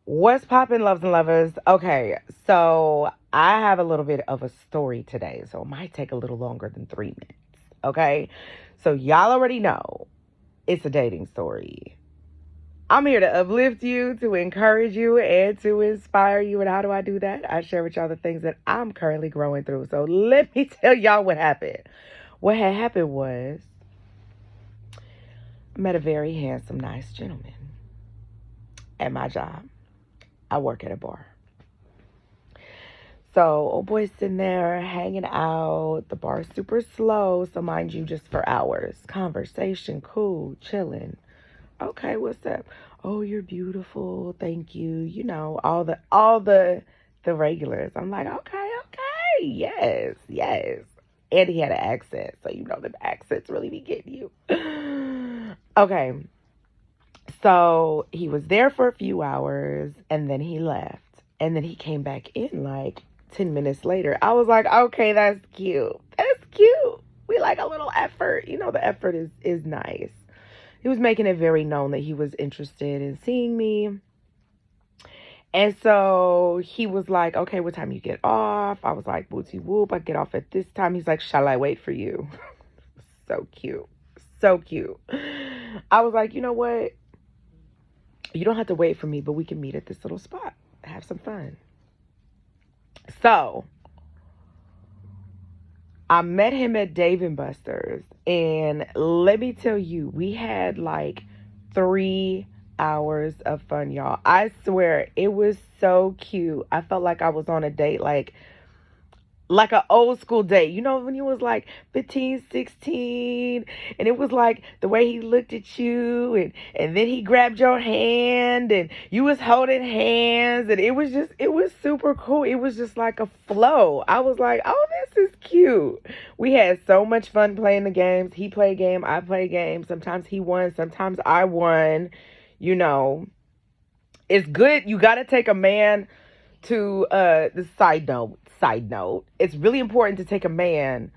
What's poppin', loves and lovers? Okay, so I have a little bit of a story today, so it might take a little longer than 3 minutes. Okay, so y'all already know it's a dating story. I'm here to uplift you, to encourage you, and to inspire you. And how do I do that? I share with y'all the things that I'm currently growing through. So let me tell y'all what happened. What had happened was I met a very handsome, nice gentleman at my job. I work at a bar. So, old boy's sitting there hanging out. The bar's super slow. So, mind you, just for hours. Conversation, cool, chilling. Okay, what's up? Oh, you're beautiful. Thank you. You know, all the regulars. I'm like, okay. Yes, yes. And he had an accent. So, you know, the accents really be getting you. Okay. So, he was there for a few hours and then he left. And then he came back in like 10 minutes later. I was like, okay, that's cute. That's cute. We like a little effort. You know, the effort is nice. He was making it very known that he was interested in seeing me. And so he was like, okay, what time you get off? I was like, wooty whoop, I get off at this time. He's like, shall I wait for you? So cute. So cute. I was like, you know what? You don't have to wait for me, but we can meet at this little spot. Have some fun. So I met him at Dave and Buster's, and let me tell you, we had like 3 hours of fun, y'all. I swear it was so cute. I felt like I was on a date, like an old school date. You know, when you was like 15, 16, and it was like the way he looked at you, and then he grabbed your hand and you was holding hands, and it was super cool. It was just like a flow. I was like, oh, this is cute. We had so much fun playing the games. He played game, I played game. Sometimes he won, sometimes I won. You know, it's good. You got to take a man to the side note, it's really important to take a man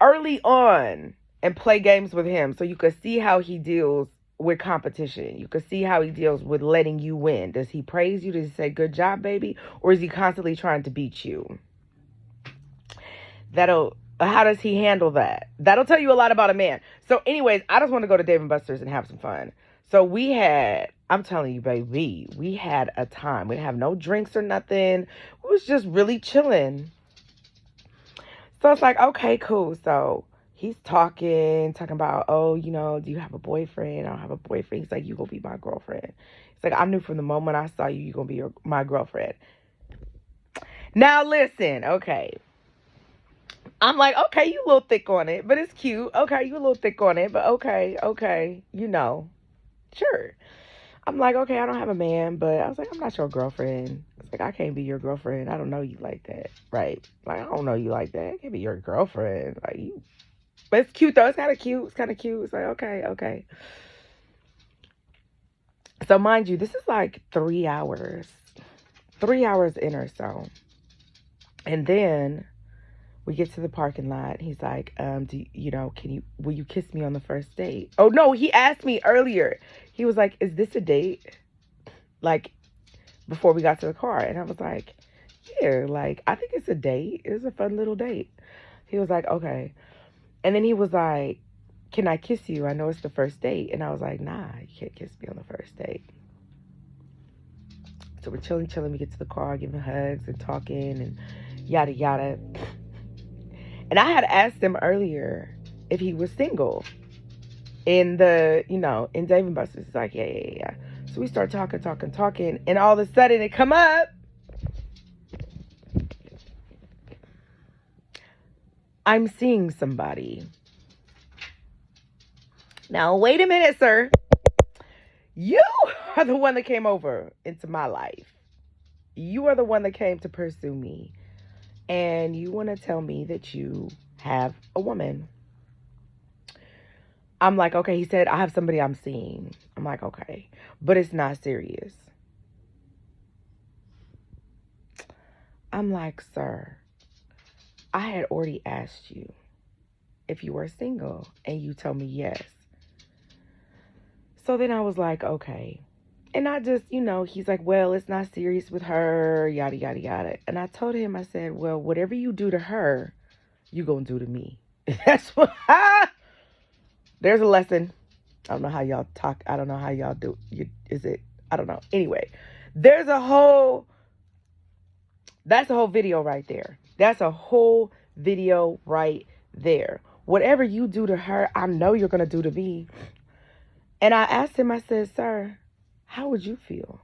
early on and play games with him so you could see how he deals with competition. You could see how he deals with letting you win. Does he praise you? Does he say good job, baby? Or is he constantly trying to beat you? That'll How does he handle that? That'll tell you a lot about a man. So anyways, I just want to go to Dave and Buster's and have some fun. So I'm telling you, baby, we had a time. We didn't have no drinks or nothing. It was just really chilling. So it's like, okay, cool. So he's talking about, oh, you know, do you have a boyfriend? I don't have a boyfriend. He's like, you gonna be my girlfriend. It's like, I knew from the moment I saw you, you're gonna be my girlfriend. Now listen, okay. I'm like, okay, you a little thick on it, but it's cute. Okay, you a little thick on it, but okay, you know, sure. I'm like, okay, I don't have a man, but I was like, I'm not your girlfriend. It's like, I can't be your girlfriend. I don't know you like that, right? Like, I don't know you like that. I can't be your girlfriend. Like, you. But it's cute, though. It's kind of cute. It's kind of cute. It's like, okay. So, mind you, this is like 3 hours. 3 hours in or so. And then we get to the parking lot. He's like, will you kiss me on the first date? Oh, no, he asked me earlier. He was like, is this a date? Like, before we got to the car. And I was like, yeah, like, I think it's a date. It was a fun little date. He was like, okay. And then he was like, can I kiss you? I know it's the first date. And I was like, nah, you can't kiss me on the first date. So we're chilling. We get to the car, giving hugs and talking and yada, yada. And I had asked him earlier if he was single in in Dave and Buster's. He's like, yeah. So we start talking. And all of a sudden it come up. I'm seeing somebody. Now, wait a minute, sir. You are the one that came over into my life. You are the one that came to pursue me. And you want to tell me that you have a woman. I'm like, okay. He said, I have somebody I'm seeing. I'm like, okay. But it's not serious. I'm like, sir, I had already asked you if you were single. And you told me yes. So then I was like, okay. And I just, he's like, well, it's not serious with her, yada, yada, yada. And I told him, I said, well, whatever you do to her, you gonna do to me. That's what, there's a lesson. I don't know how y'all talk. I don't know how y'all do. I don't know. Anyway, there's that's a whole video right there. That's a whole video right there. Whatever you do to her, I know you're going to do to me. And I asked him, I said, sir, how would you feel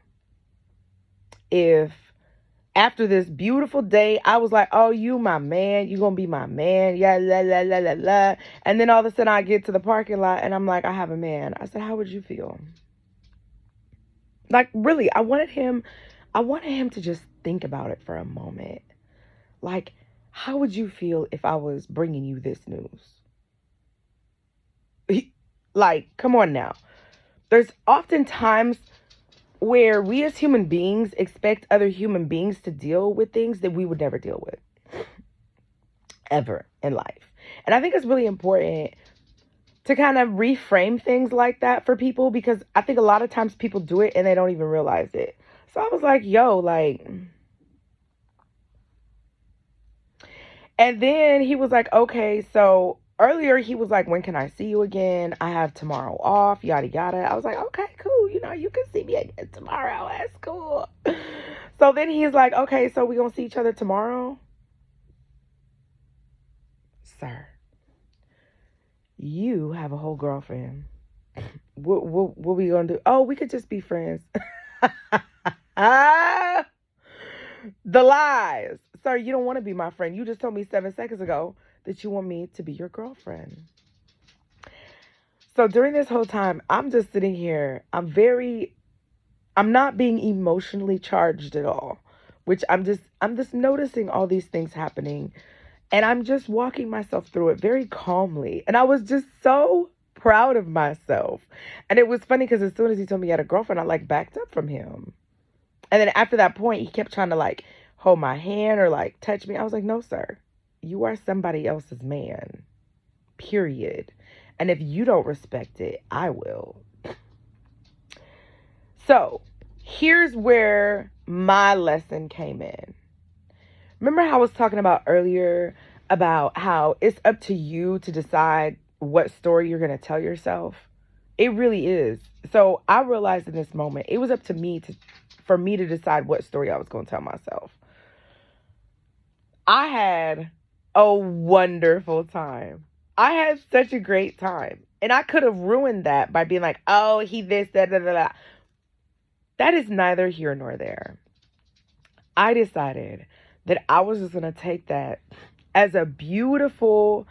if after this beautiful day, I was like, oh, you my man, you going to be my man, yeah, la, la, la, la, la. And then all of a sudden I get to the parking lot and I'm like, I have a man. I said, how would you feel? Like, really, I wanted him to just think about it for a moment. Like, how would you feel if I was bringing you this news? Like, come on now. There's often times where we as human beings expect other human beings to deal with things that we would never deal with ever in life. And I think it's really important to kind of reframe things like that for people, because I think a lot of times people do it and they don't even realize it. So I was like, yo, like, and then he was like, okay, so earlier he was like, when can I see you again? I have tomorrow off, yada, yada. I was like, okay, cool. You can see me again tomorrow. That's cool. So then he's like, okay, so we gonna see each other tomorrow? Sir, you have a whole girlfriend. What we gonna do? Oh, we could just be friends. The lies. Sir, you don't want to be my friend. You just told me 7 seconds ago that you want me to be your girlfriend. So during this whole time, I'm just sitting here. I'm not being emotionally charged at all, which I'm just noticing all these things happening, and I'm just walking myself through it very calmly. And I was just so proud of myself. And it was funny because as soon as he told me he had a girlfriend, I like backed up from him. And then after that point, he kept trying to like hold my hand or like touch me. I was like, no, sir, you are somebody else's man, period. And if you don't respect it, I will. So here's where my lesson came in. Remember how I was talking about earlier about how it's up to you to decide what story you're going to tell yourself? It really is. So I realized in this moment, it was up to me for me to decide what story I was going to tell myself. I had a wonderful time. I had such a great time. And I could have ruined that by being like, oh, he this, da, da, da, da. That is neither here nor there. I decided that I was just going to take that as a beautiful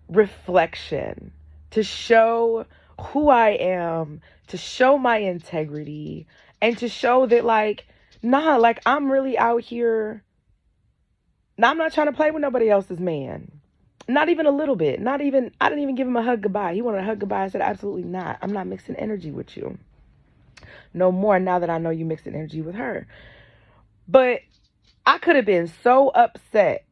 reflection to show who I am, to show my integrity, and to show that like, nah, like I'm really out here. Now, I'm not trying to play with nobody else's man. Not even a little bit. I didn't even give him a hug goodbye. He wanted a hug goodbye. I said, absolutely not. I'm not mixing energy with you. No more now that I know you mixing energy with her. But I could have been so upset.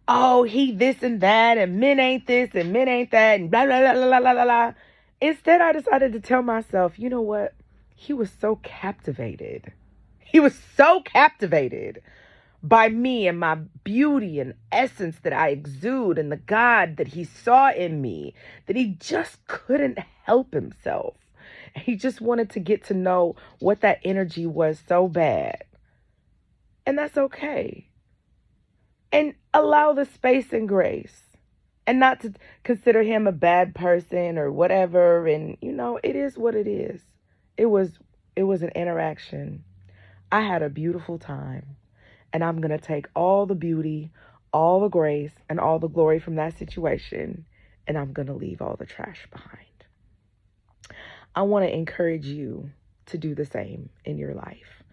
Oh, he this and that, and men ain't this, and men ain't that, and blah, blah, blah, blah, blah, blah, blah. Instead, I decided to tell myself, you know what? He was so captivated. He was so captivated by me and my beauty and essence that I exude and the God that he saw in me, that he just couldn't help himself. He just wanted to get to know what that energy was so bad. And that's okay. And allow the space and grace. And not to consider him a bad person or whatever. And, it is what it is. It was an interaction. I had a beautiful time. And I'm going to take all the beauty, all the grace, and all the glory from that situation. And I'm going to leave all the trash behind. I want to encourage you to do the same in your life.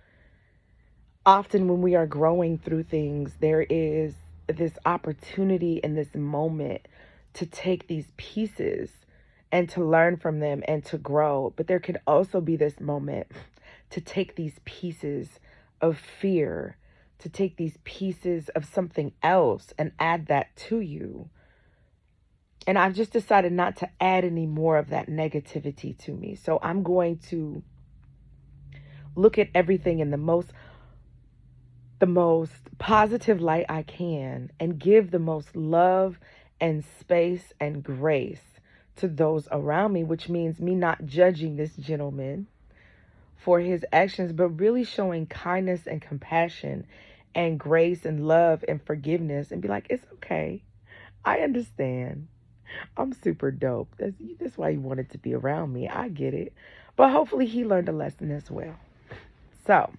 Often when we are growing through things, there is this opportunity in this moment to take these pieces and to learn from them and to grow. But there can also be this moment to take these pieces of fear, to take these pieces of something else and add that to you. And I've just decided not to add any more of that negativity to me. So I'm going to look at everything in the most positive light I can and give the most love and space and grace to those around me, which means me not judging this gentleman for his actions, but really showing kindness and compassion and grace and love and forgiveness and be like, it's okay. I understand. I'm super dope. That's why you wanted to be around me. I get it. But hopefully he learned a lesson as well. So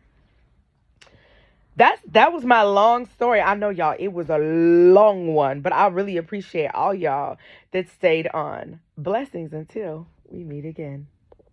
that was my long story. I know y'all, it was a long one, but I really appreciate all y'all that stayed on. Blessings until we meet again.